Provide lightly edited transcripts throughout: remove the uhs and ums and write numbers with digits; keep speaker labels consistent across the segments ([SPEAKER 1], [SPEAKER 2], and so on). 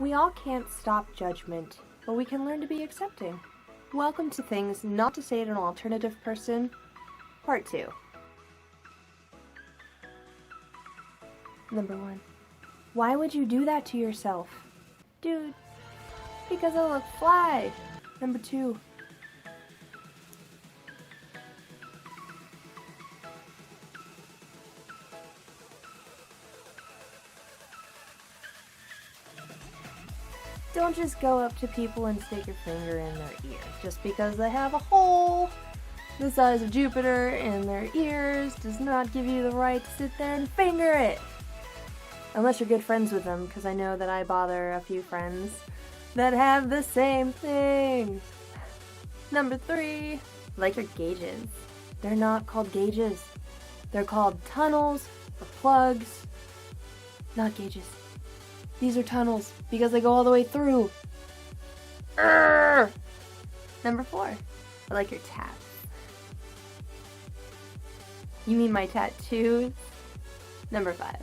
[SPEAKER 1] We all can't stop judgment, but we can learn to be accepting. Welcome to Things Not to Say to an Alternative Person, Part 2. Number 1. Why would you do that to yourself? Dude, because I look fly. Number 2. Don't just go up to people and stick your finger in their ear just because they have a hole the size of Jupiter in their ears does not give you the right to sit there and finger it. Unless you're good friends with them, because I know that I bother a few friends that have the same thing. Number 3, like your gauges. They're not called gauges. They're called tunnels or plugs, not gauges. These are tunnels because they go all the way through. Urgh! Number 4, I like your tats. You mean my tattoos? Number 5.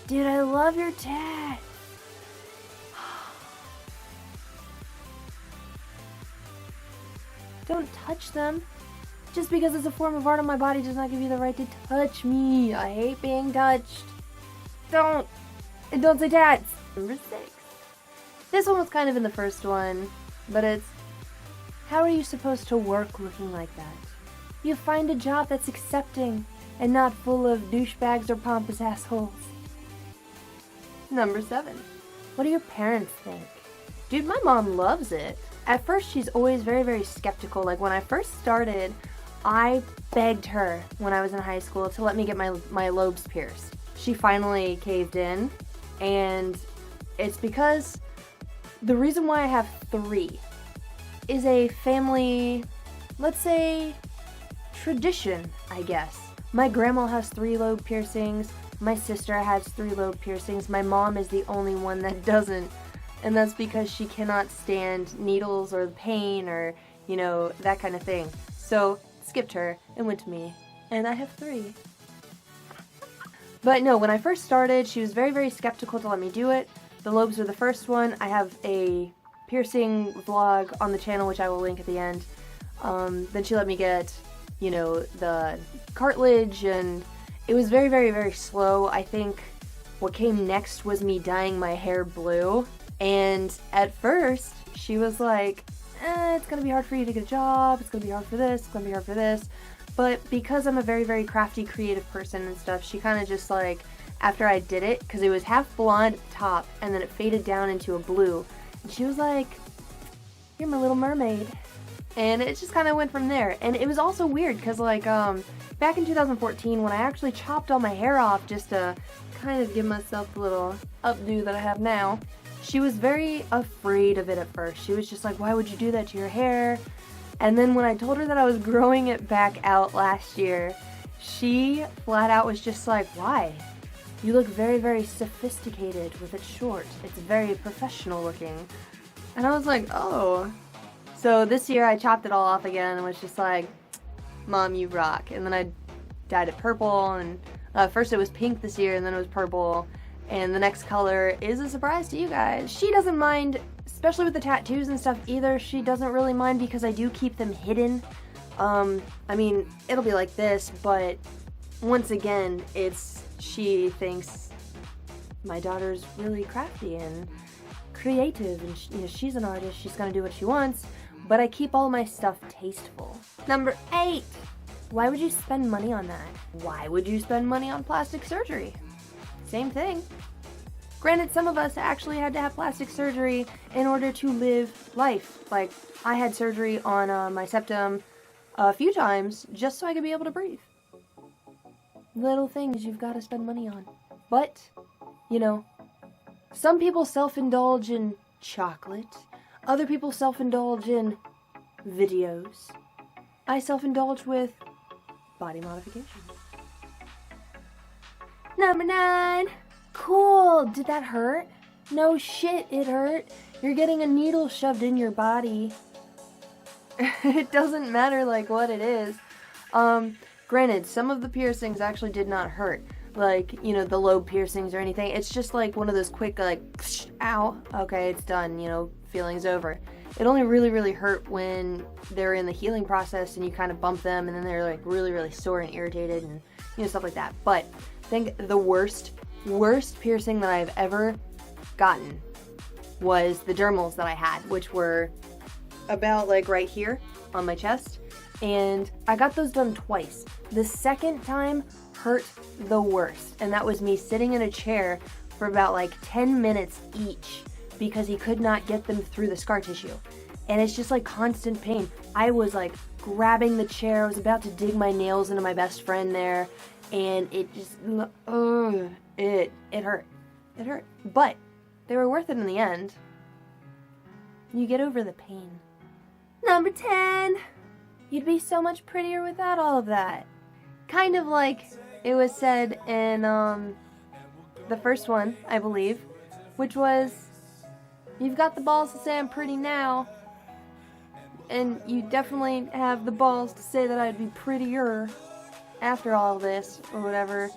[SPEAKER 1] Dude, I love your tats. Don't touch them. Just because it's a form of art on my body does not give you the right to touch me. I hate being touched. Don't say tats. Number 6. This one was kind of in the first one, but it's, how are you supposed to work looking like that? You find a job that's accepting and not full of douchebags or pompous assholes. Number 7. What do your parents think? Dude, my mom loves it. At first, she's always very, very skeptical. Like, when I first started, I begged her when I was in high school to let me get my lobes pierced. She finally caved in, and it's because the reason why I have 3 is a family, let's say, tradition, I guess. My grandma has 3 lobe piercings, my sister has 3 lobe piercings, my mom is the only one that doesn't, and that's because she cannot stand needles or pain or, you know, that kind of thing. So, skipped her and went to me, and I have 3. But no, when I first started, she was very, very skeptical to let me do it. The lobes were the first one. I have a piercing vlog on the channel, which I will link at the end. Then she let me get, you know, the cartilage, and it was very, very, very slow. I think what came next was me dyeing my hair blue. And at first, she was like, it's gonna be hard for you to get a job. It's gonna be hard for this. It's gonna be hard for this. But because I'm a very, very crafty, creative person and stuff, she kind of just like, after I did it, because it was half blonde at the top, and then it faded down into a blue, and she was like, you're my little mermaid. And it just kind of went from there. And it was also weird, because like, back in 2014, when I actually chopped all my hair off just to kind of give myself the little updo that I have now, she was very afraid of it at first. She was just like, why would you do that to your hair? And then when I told her that I was growing it back out last year, she flat out was just like, why? You look very, very sophisticated with it short. It's very professional looking. And I was like, oh. So this year I chopped it all off again and was just like, Mom, you rock. And then I dyed it purple, and first it was pink this year, and then it was purple. And the next color is a surprise to you guys. She doesn't mind, especially with the tattoos and stuff either. She doesn't really mind because I do keep them hidden. I mean, it'll be like this, but once again, she thinks my daughter's really crafty and creative, and you know, she's an artist. She's gonna do what she wants, but I keep all my stuff tasteful. Number 8. Why would you spend money on that? Why would you spend money on plastic surgery? Same thing. Granted, some of us actually had to have plastic surgery in order to live life. Like, I had surgery on my septum a few times just so I could be able to breathe. Little things you've got to spend money on. But, you know, some people self-indulge in chocolate. Other people self-indulge in videos. I self-indulge with body modification. Number 9. Cool. Did that hurt? No shit, it hurt. You're getting a needle shoved in your body. It doesn't matter like what it is. Granted, some of the piercings actually did not hurt. like, you know, the lobe piercings or anything. It's just like one of those quick, like, ow, okay, it's done, you know, feeling's over. It only really hurt when they're in the healing process and you kind of bump them and then they're like really sore and irritated and, you know, stuff like that. But I think the worst piercing that I've ever gotten was the dermals that I had, which were about like right here on my chest, and I got those done twice. The second time hurt the worst, and that was me sitting in a chair for about like 10 minutes each because he could not get them through the scar tissue. And it's just like constant pain. I was like grabbing the chair, I was about to dig my nails into my best friend there, and it just, it hurt. It hurt. But they were worth it in the end. You get over the pain. Number 10. You'd be so much prettier without all of that. Kind of like it was said in the first one, I believe, which was, you've got the balls to say I'm pretty now, and you definitely have the balls to say that I'd be prettier after all this, or whatever.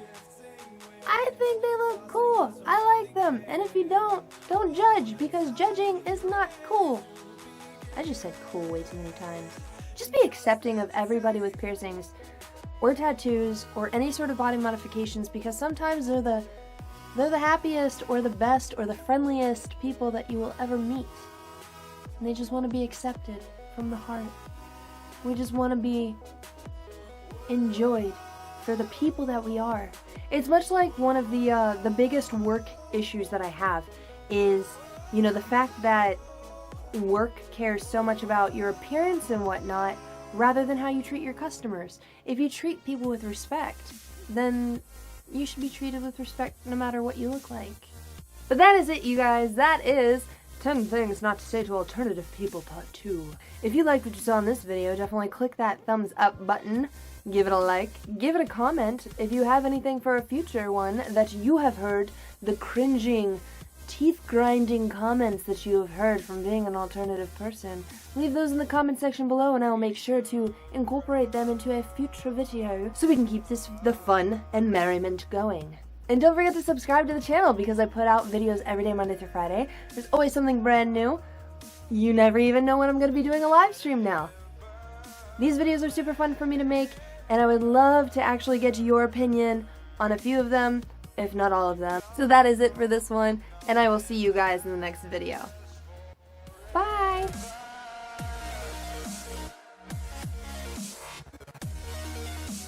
[SPEAKER 1] I think they look cool. I like them. And if you don't judge, because judging is not cool. I just said cool way too many times. Just be accepting of everybody with piercings or tattoos or any sort of body modifications, because sometimes they're the happiest or the best or the friendliest people that you will ever meet. And they just want to be accepted from the heart. We just want to be enjoyed for the people that we are. It's much like one of the biggest work issues that I have is, you know, the fact that work cares so much about your appearance and whatnot rather than how you treat your customers. If you treat people with respect, then you should be treated with respect no matter what you look like. But that is it, you guys. That is 10 things not to say to alternative people part 2. If you liked what you saw in this video, definitely click that thumbs up button. Give it a like, give it a comment. If you have anything for a future one that you have heard, the cringing, teeth-grinding comments that you have heard from being an alternative person, leave those in the comment section below and I will make sure to incorporate them into a future video so we can keep the fun and merriment going. And don't forget to subscribe to the channel because I put out videos every day, Monday through Friday. There's always something brand new. You never even know when I'm going to be doing a live stream now. These videos are super fun for me to make, and I would love to actually get your opinion on a few of them, if not all of them. So that is it for this one, and I will see you guys in the next video. Bye!